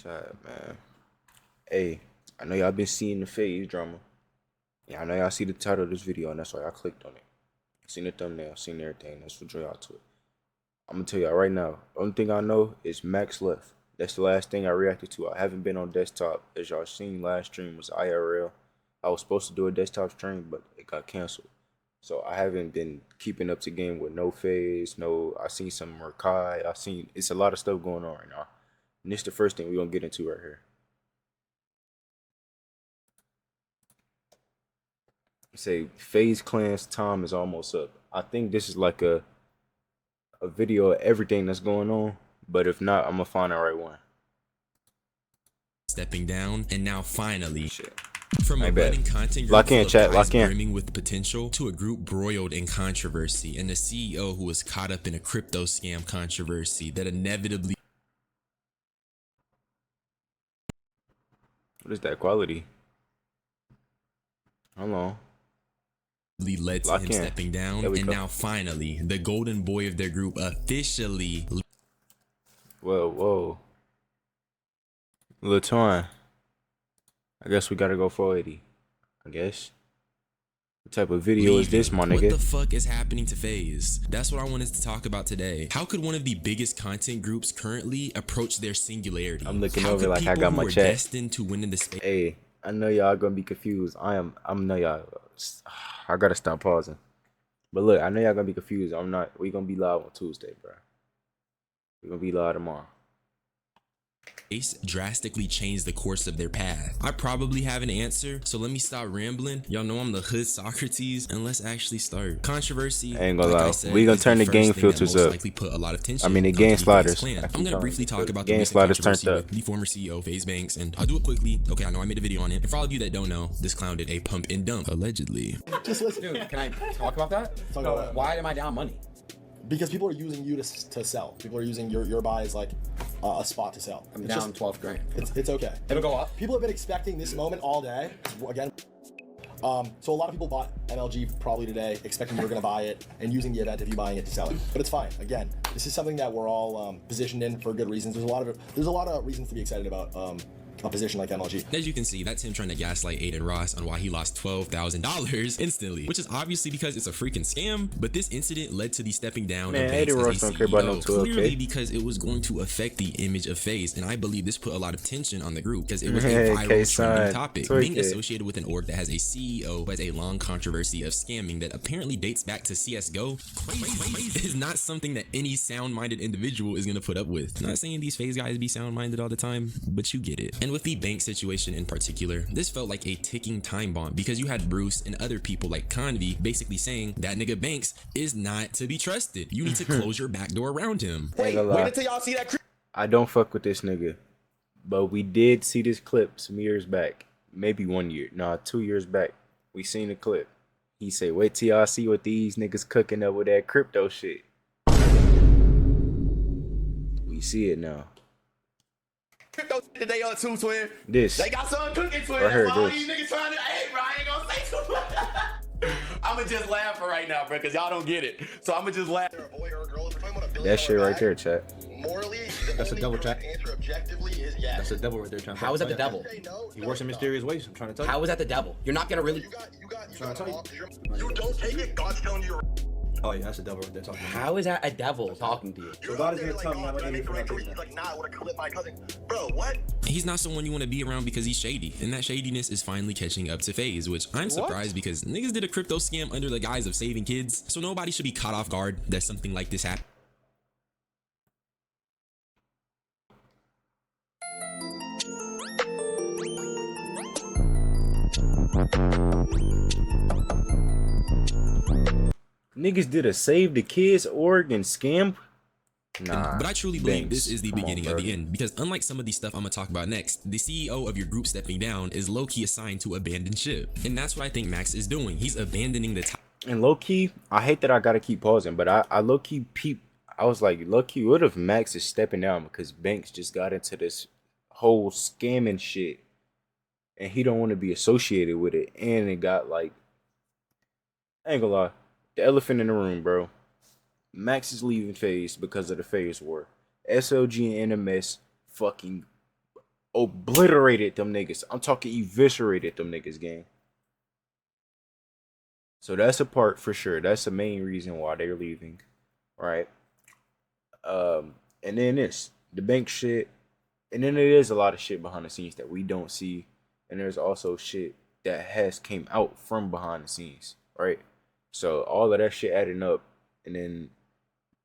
Chat, man. Hey, I know y'all been seeing the FaZe drama. Yeah, I know y'all see the title of this video, and that's why I clicked on it. Seen the thumbnail, seen everything. That's what drew y'all to it. I'm gonna tell y'all right now. Only thing I know is Max left. That's the last thing I reacted to. I haven't been on desktop. As y'all seen, last stream was IRL. I was supposed to do a desktop stream, but it got canceled. So I haven't been keeping up to game with no FaZe. No, I seen some Merkai. I seen it's a lot of stuff going on right now. And this the first thing we're gonna get into right here. Say FaZe Clan's time is almost up. I think this is like a video of everything that's going on, but if not, I'm gonna find the right one. Stepping down, and now finally, Shit. from a budding content group Lock in, full of chat, guys lock in. brimming with potential to a group broiled in controversy and a CEO who was caught up in a crypto scam controversy that inevitably What is that quality? Hold on. led to Lock him in. stepping down, There we and go. now finally, the golden boy of their group officially. Whoa. Lil Twine. I guess we gotta go 480. I guess. What type of video is this, my What nigga? the fuck is happening to FaZe? That's what I wanted to talk about today. How could one of the biggest content groups currently approach their singularity? I'm looking How over could like I people got who my are chat. destined to win in the space? Hey, I know y'all gonna be confused. I know y'all. I gotta stop pausing. But look, I know y'all gonna be confused. I'm not. We gonna be live on Tuesday, bro. We gonna be live tomorrow. Drastically change the course of their path. I probably have an answer, so let me stop rambling. Y'all know I'm the hood Socrates, and let's actually start. Controversy, I ain't gonna like lie. I said, We gonna is turn the first game thing that filters most up. likely put a lot of tension I mean, the onto game FaZe sliders. clan. I keep I'm gonna telling briefly you, talk the about the game recent sliders controversy turned with up. the former CEO, FaZe Banks, and I'll do it quickly. Okay, I know I made a video on it. And for all of you that don't know, this clown did a pump and dump, allegedly. Just listen. Dude, can I talk about that? Talk about that. Why am I down money? Because people are using you to sell. People are using your buy as like a spot to sell. I'm It's down just- 12 grand. It's okay. It'll go up. People have been expecting this moment all day. Again. So a lot of people bought MLG probably today, expecting you were going to buy it and using the event if you buying it to sell it. But it's fine. Again, this is something that we're all positioned in for good reasons. There's a lot of reasons to be excited about a position like MLG. As you can see, that's him trying to gaslight Aiden Ross on why he lost $12,000 instantly, which is obviously because it's a freaking scam. But this incident led to the stepping down Man, of Banks Aiden as Ross a don't care about no CEO, 12K. clearly because it was going to affect the image of FaZe, and I believe this put a lot of tension on the group because it was a Hey, viral K-Side, trending topic. 12K. Being associated with an org that has a CEO who has a long controversy of scamming that apparently dates back to CS:GO, crazy is not something that any sound-minded individual is going to put up with. Not saying these FaZe guys be sound-minded all the time, but you get it. And with the bank situation in particular, this felt like a ticking time bomb because you had Bruce and other people like Convy basically saying that nigga Banks is not to be trusted. You need to close your back door around him. Ain't gonna lie. until y'all see that. I don't fuck with this nigga, but we did see this clip some years back, maybe 1 year, nah, 2 years back. We seen the clip. He said, "Wait till y'all see what these niggas cooking up with that crypto shit." We see it now. Crypto today on two twin. This. They got something cooking twin. I heard That's why all this. these niggas trying to. Hey, bro, I ain't gonna say too much. I'ma just laugh for right now, bro, because y'all don't get it. So I'ma just laugh. A boy or a girl, if we're talking about $1 billion That shit right bag, there, chat. Morally, That's a double check. Answer objectively is yes. That's the devil right there trying to How is that the devil? Say no, He works in mysterious ways. I'm trying to tell you. How is that the devil? You're not gonna really. You got Trying to tell you don't take it. God's telling you. Oh yeah, that's the devil right there talking. How is that a devil talking to you? You're God out is there gonna like, tell me oh, not to did I do make it the for right my choice? business. He's like, nah, I would have clipped my cousin. Bro, what? He's not someone you want to be around because he's shady, and that shadiness is finally catching up to FaZe, which I'm surprised because niggas did a crypto scam under the guise of saving kids, so nobody should be caught off guard that something like this happened. Niggas did a save the kids org and scam. Nah, But I truly believe Banks. this is the Come on, beginning of bro. the end, because unlike some of the stuff I'm gonna talk about next, the CEO of your group stepping down is low-key assigned to abandon ship. And that's what I think Max is doing. He's abandoning the And low key, I hate that I gotta keep pausing, but I low key peep. I was like, low key, what if Max is stepping down because Banks just got into this whole scamming shit, and he don't want to be associated with it, and it got like, I ain't gonna lie, the elephant in the room, bro. Max is leaving FaZe because of the FaZe war. SLG and NMS fucking obliterated them niggas. I'm talking eviscerated them niggas, gang. So that's a part for sure. That's the main reason why they're leaving, right? And then the bank shit, and then there is a lot of shit behind the scenes that we don't see, and there's also shit that has came out from behind the scenes, right? So all of that shit adding up, and then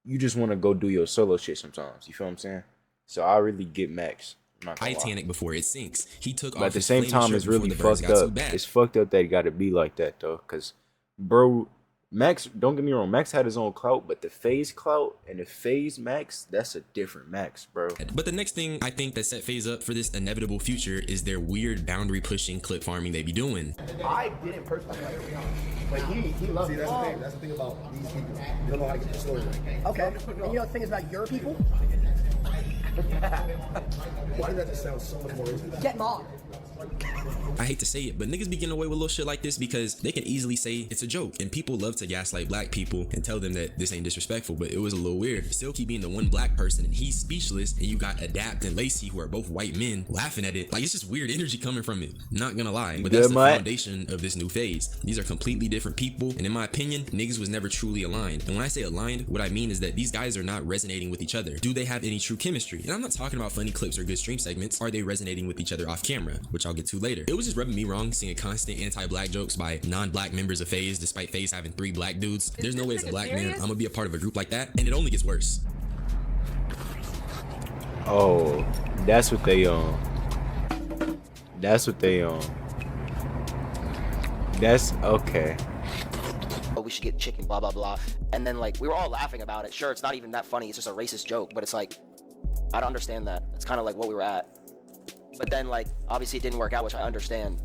you just want to go do your solo shit sometimes. You feel what I'm saying? So I really get Max. Titanic before it sinks. He took but off at the his same flaming time, shirt it's before really the birds fucked got too up. bad. It's fucked up that it got to be like that though, cause bro, Max. Don't get me wrong, Max had his own clout, but the FaZe clout and the FaZe Max, that's a different Max, bro. But the next thing I think that set FaZe up for this inevitable future is their weird boundary pushing clip farming they be doing. I didn't personally like him, but he loves it. That's the thing about these people. You don't know how to get the story right. Okay. And you know the thing is about your people? Why does that just sound so much more racist? Get mobbed. I hate to say it, but niggas be getting away with little shit like this because they can easily say it's a joke, and people love to gaslight black people and tell them that this ain't disrespectful, but it was a little weird. Still keep being the one black person and he's speechless, and you got Adapt and Lacey, who are both white men, laughing at it. Like, it's just weird energy coming from it. Not gonna lie, but that's the foundation of this new phase. These are completely different people, and in my opinion, niggas was never truly aligned. And when I say aligned, what I mean is that these guys are not resonating with each other. Do they have any true chemistry? And I'm not talking about funny clips or good stream segments. Are they resonating with each other off camera? Which I'll get to later. It was just rubbing me wrong seeing constant anti-black jokes by non-black members of FaZe, despite FaZe having 3 black dudes. There's no way as a black man I'm gonna be a part of a group like that, and it only gets worse. Oh, that's what they That's okay. Oh, we should get chicken, blah blah blah. And then like we were all laughing about it. Sure, it's not even that funny. It's just a racist joke, but it's like I don't understand that. It's kind of like what we were at. But then like obviously it didn't work out, which I understand.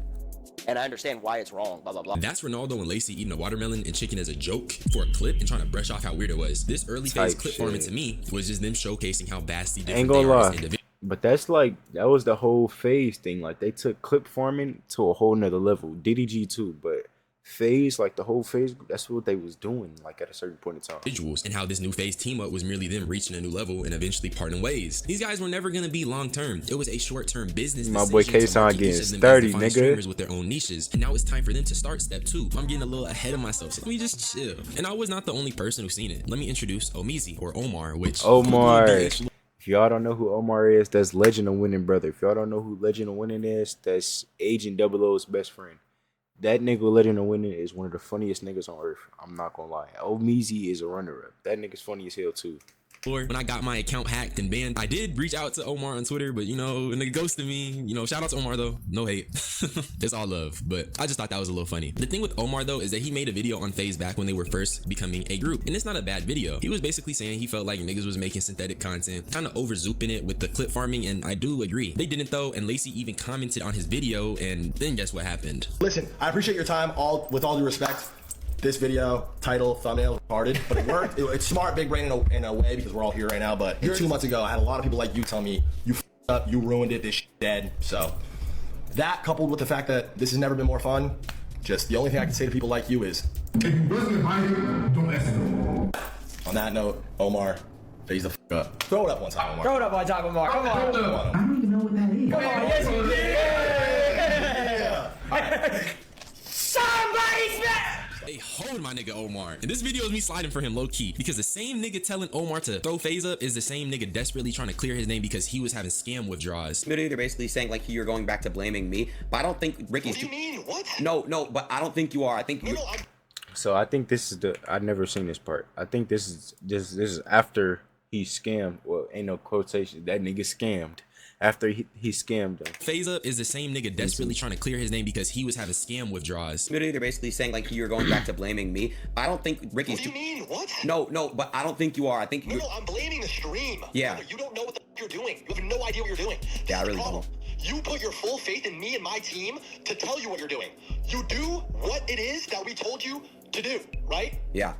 And I understand why it's wrong, blah, blah, blah. That's Ronaldo and Lacey eating a watermelon and chicken as a joke for a clip and trying to brush off how weird it was. This early phase clip farming to me was just them showcasing how vastly different they are as individuals. But that's like, that was the whole FaZe thing. Like, they took clip farming to a whole nother level. DDG too, but FaZe, like the whole FaZe group, that's what they was doing, like at a certain point in time. Individuals, and how this new FaZe team up was merely them reaching a new level and eventually parting ways. These guys were never gonna be long term. It was a short term business. My boy K-Son getting 30, nigga. With their own niches, and now it's time for them to start step 2. I'm getting a little ahead of myself, so let me just chill. And I was not the only person who's seen it. Let me introduce Omizi, or Omar, which Omar. If y'all don't know who Omar is, that's Legend of Winning brother. If y'all don't know who Legend of Winning is, that's Agent 00's best friend. That nigga Legend of Winning is one of the funniest niggas on earth. I'm not gonna lie. Omizi is a runner-up. That nigga's funny as hell too. When I got my account hacked and banned, I did reach out to Omar on Twitter, but you know, and they ghosted me. You know, shout out to Omar though. No hate. It's all love. But I just thought that was a little funny. The thing with Omar though is that he made a video on FaZe back when they were first becoming a group. And it's not a bad video. He was basically saying he felt like niggas was making synthetic content, kind of over zooping it with the clip farming, and I do agree. They didn't though, and Lacey even commented on his video, and then guess what happened? Listen, I appreciate your time, with all due respect. This video, title, thumbnail, retarded, but it worked. It's smart, big brain in a way because we're all here right now. But 2 months ago, I had a lot of people like you tell me, you f***ed up, you ruined it, this shit dead. So that coupled with the fact that this has never been more fun, just the only thing I can say to people like you is, if you wasn't invited, don't ask me. On that note, Omar, FaZe the f*** up. Throw it up one time, Omar. Throw it up one time, Omar. Come on. I don't even know what that is. Come on, yes you did. Yeah. Somebody smash! They hold my nigga Omar. And this video is me sliding for him low key because the same nigga telling Omar to throw FaZe up is the same nigga desperately trying to clear his name because he was having scam withdrawals. They're basically saying like you're going back to blaming me, but I don't think Ricky's. What do you mean? What? No, but I don't think you are. I think you. So I think this is I've never seen this part. I think this is after he scammed. Well, ain't no quotation. That nigga scammed. After he scammed them. FaZe up is the same nigga desperately trying to clear his name because he was having scam withdrawals. They're basically saying like you're going back to blaming me, but I don't think Ricky's. What do you mean? What? No, but I don't think you are. I think No, I'm blaming the stream. Yeah. Brother, you don't know what the f you're doing. You have no idea what you're doing. Yeah, I really don't. You put your full faith in me and my team to tell you what you're doing. You do what it is that we told you to do, right? Yeah.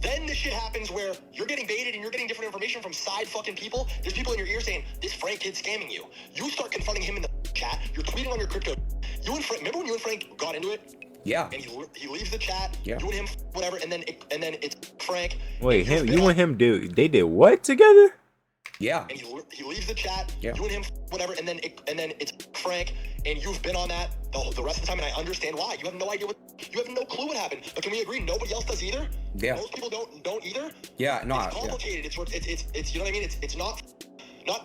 Then this shit happens where you're getting baited and you're getting different information from side fucking people. There's people in your ear saying, this Frank kid's scamming you. You start confronting him in the chat. You're tweeting on your crypto. You and Frank, remember when you and Frank got into it? Yeah. And he leaves the chat. Yeah. You and him, whatever, and then it's Frank. Wait, you and him they did what together? Yeah. And he leaves the chat. Yeah. You and him, whatever, and then it's Frank, and you've been on that the rest of the time, and I understand why. You have no idea you have no clue what happened. But can we agree nobody else does either? Yeah. Most people don't either. Yeah. No. It's complicated. It's you know what I mean. It's not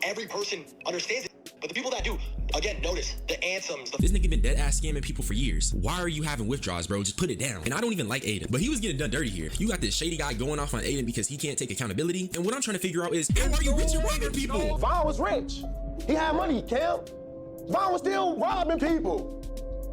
every person understands it. But the people that do, again, notice the anthems. This nigga been dead ass scamming people for years. Why are you having withdrawals, bro? Just put it down. And I don't even like Aiden, but he was getting done dirty here. You got this shady guy going off on Aiden because he can't take accountability. And what I'm trying to figure out is, how are you rich and robbing people? Vaughn was rich. He had money, Cam. Vaughn was still robbing people.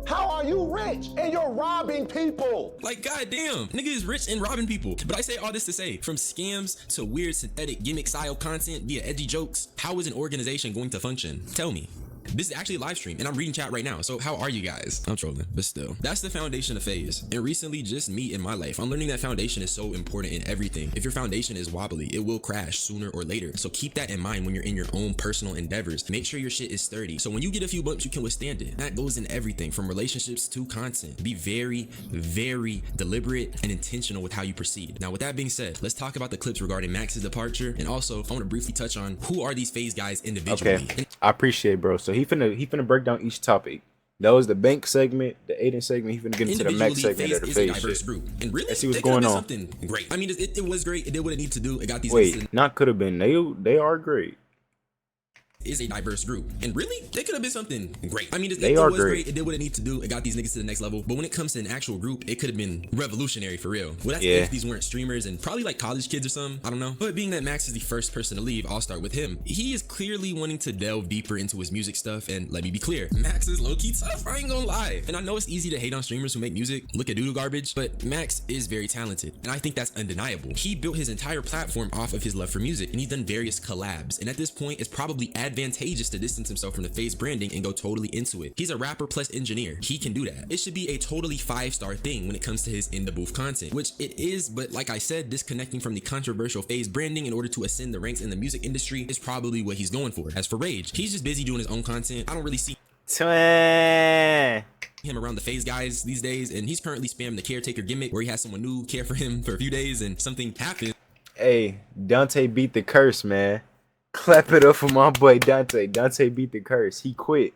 How are you rich and you're robbing people? Like, goddamn, nigga is rich and robbing people. But I say all this to say, from scams to weird synthetic gimmick style content via edgy jokes, how is an organization going to function? Tell me. This is actually a live stream and I'm reading chat right now. So how are you guys? I'm trolling, but still. That's the foundation of FaZe. And recently, just me in my life, I'm learning that foundation is so important in everything. If your foundation is wobbly, it will crash sooner or later. So keep that in mind when you're in your own personal endeavors. Make sure your shit is sturdy. So when you get a few bumps, you can withstand it. That goes in everything from relationships to content. Be very, very deliberate and intentional with how you proceed. Now, with that being said, let's talk about the clips regarding Max's departure. And also, I want to briefly touch on who are these FaZe guys individually. Okay, I appreciate it, bro. So he finna break down each topic. That was the bank segment, the Aiden segment. He finna get into the Max segment of the FaZe shit. Group. And really, let's see what's going on. Something great. I mean, it was great. It did what it needed to do. It got these. Wait, not could have been. They are great. Is a diverse group, and really they could have been something great. I mean, it was great. It did what it needed to do. It got these niggas to the next level. But when it comes to an actual group, it could have been revolutionary for real. Well, that's if these weren't streamers and probably like college kids or something. I don't know. But being that Max is the first person to leave, I'll start with him. He is clearly wanting to delve deeper into his music stuff. And let me be clear, Max is low key tough. I ain't gonna lie. And I know it's easy to hate on streamers who make music. Look at doodle garbage, but Max is very talented, and I think that's undeniable. He built his entire platform off of his love for music, and he's done various collabs. And at this point, it's probably advantageous to distance himself from the FaZe branding and go totally into it. He's a rapper plus engineer. He can do that. It should be a totally 5-star thing when it comes to his in the booth content, which it is, but like I said, disconnecting from the controversial FaZe branding in order to ascend the ranks in the music industry is probably what he's going for. As for Rage, he's just busy doing his own content. I don't really see him around the FaZe guys these days, and he's currently spamming the caretaker gimmick where he has someone new care for him for a few days and something happens. Hey, Dante beat the curse, man. Clap it up for my boy Dante. Dante beat the curse. He quit.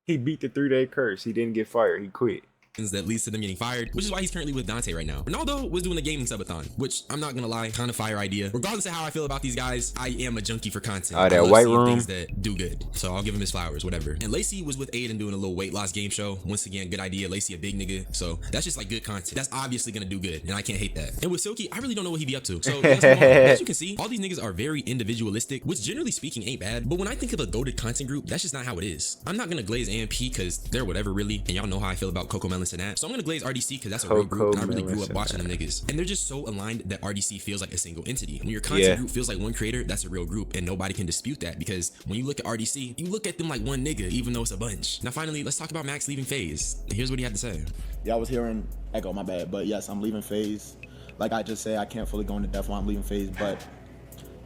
He beat the 3-day curse. He didn't get fired. He quit. That leads to them getting fired, which is why he's currently with Dante right now. Ronaldo was doing a gaming subathon, which I'm not gonna lie, kind of fire idea. Regardless of how I feel about these guys, I am a junkie for content. That I love white seeing room things that do good, so I'll give him his flowers, whatever. And Lacey was with Aiden doing a little weight loss game show. Once again, good idea. Lacey a big nigga, so that's just like good content. That's obviously gonna do good, and I can't hate that. And with Silky, I really don't know what he be up to. So as you can see, all these niggas are very individualistic, which generally speaking ain't bad. But when I think of a goated content group, that's just not how it is. I'm not gonna glaze AMP because they're whatever really, and y'all know how I feel about Coco Melon and that. So I'm gonna glaze RDC because that's a real group, and I really grew up watching them niggas. And they're just so aligned that RDC feels like a single entity. When your content group feels like one creator, that's a real group, and nobody can dispute that because when you look at RDC, you look at them like one nigga, even though it's a bunch. Now finally, let's talk about Max leaving FaZe. Here's what he had to say. Yeah, I was hearing echo, my bad, but yes, I'm leaving FaZe. Like I just said, I can't fully go into depth why I'm leaving FaZe, but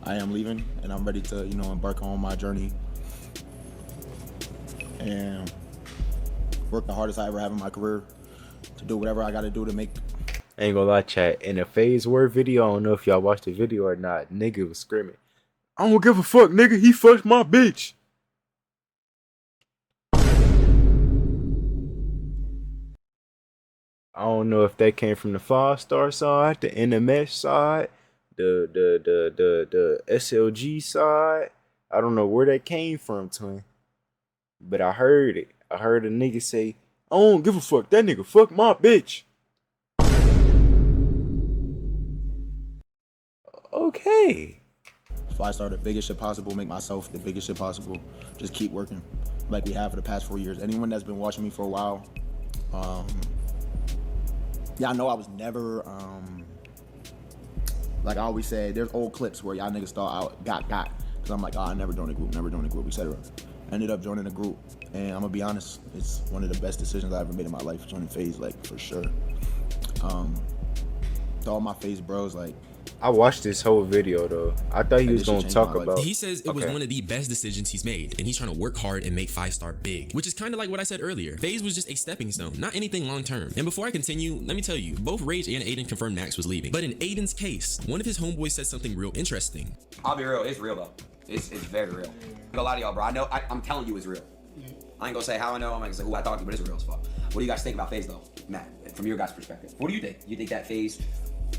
I am leaving, and I'm ready to, embark on my journey and work the hardest I ever have in my career to do whatever I gotta do to make. I ain't gonna lie, chat. In a FaZe word video, I don't know if y'all watched the video or not. Nigga was screaming, "I don't give a fuck, nigga. He fucked my bitch." I don't know if that came from the 5-star side, the NMS side, the SLG side. I don't know where that came from, twin. But I heard it. I heard a nigga say, "I don't give a fuck. That nigga fuck my bitch." Okay. 5-star, the biggest shit possible, make myself the biggest shit possible. Just keep working like we have for the past 4 years. Anyone that's been watching me for a while, yeah, I know I was never, like I always say, there's old clips where y'all niggas thought I got. Because I'm like, I never joined a group, etc. Ended up joining a group, and I'm gonna be honest, it's one of the best decisions I ever made in my life, joining FaZe, like, for sure. To all my FaZe bros, like, I watched this whole video though. I thought he was gonna talk about. He says it was one of the best decisions he's made, and he's trying to work hard and make 5-star big, which is kind of like what I said earlier. FaZe was just a stepping stone, not anything long term. And before I continue, let me tell you, both Rage and Aiden confirmed Max was leaving. But in Aiden's case, one of his homeboys said something real interesting. I'll be real, it's real though. It's very real. A lot of y'all, bro. I know. I'm telling you, it's real. I ain't gonna say how I know. I'm gonna say who I talked to, but it's real as fuck. What do you guys think about FaZe though, Matt? From your guys' perspective, what do you think? You think that FaZe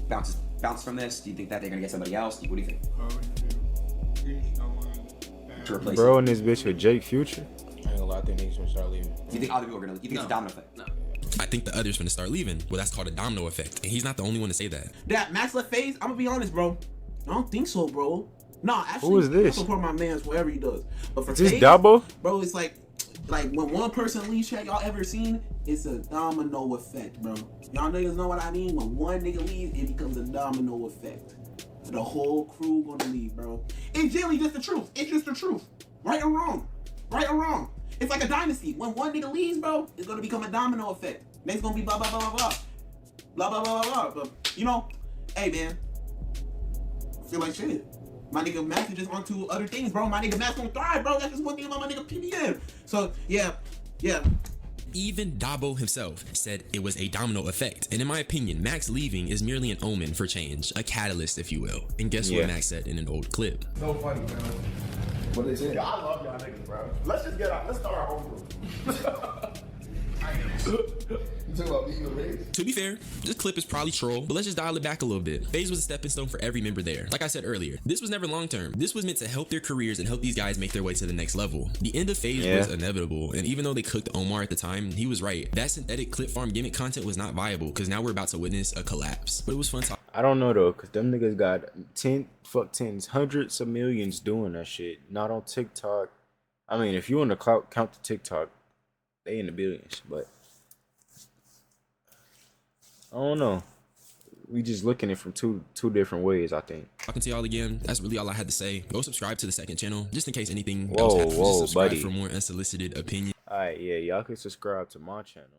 bounce from this? Do you think that they're gonna get somebody else? What do you think? To replace Bro, him? and this bitch with Jake Future. I ain't gonna lie, I think niggas gonna start leaving. You think other people are gonna? You think it's a domino effect? No. I think the others gonna start leaving. Well, that's called a domino effect, and he's not the only one to say that. That Max left FaZe, I'm gonna be honest, bro. I don't think so, bro. Nah, actually, Who is this? I support my man's whatever he does. But for Is this FaZe, Dabo? bro, it's like when one person leaves, chat, y'all ever seen? It's a domino effect, bro. Y'all niggas know what I mean? When one nigga leaves, it becomes a domino effect. The whole crew gonna leave, bro. It's generally just the truth. It's just the truth. Right or wrong. Right or wrong. It's like a dynasty. When one nigga leaves, bro, it's gonna become a domino effect. Next gonna be blah, blah, blah, blah, blah. Blah, blah, blah, blah, blah. But, you know, hey, man. I feel like shit. My nigga Max is just onto other things, bro. My nigga Max gonna thrive, bro. That's just one thing about my nigga PBM. So, yeah. Even Dabo himself said it was a domino effect. And in my opinion, Max leaving is merely an omen for change, a catalyst, if you will. And guess what Max said in an old clip? So funny, man. What they say? Yo, I love y'all niggas, bro. Let's start our own group. You talking about me and Raze? To be fair, this clip is probably troll, but let's just dial it back a little bit. FaZe was a stepping stone for every member there. Like I said earlier, this was never long term. This was meant to help their careers and help these guys make their way to the next level. The end of FaZe was inevitable, and even though they cooked Omar at the time, he was right. That synthetic clip farm gimmick content was not viable, because now we're about to witness a collapse. But it was fun talking. I don't know though, cause them niggas got tens, hundreds of millions doing that shit. Not on TikTok. I mean, if you want to count the TikTok, they in the billions. But I don't know. We just looking at it from two different ways, I think. Talking to y'all again. That's really all I had to say. Go subscribe to the second channel, just in case anything else happens. Just subscribe buddy. for more unsolicited opinions. All right, yeah, y'all can subscribe to my channel.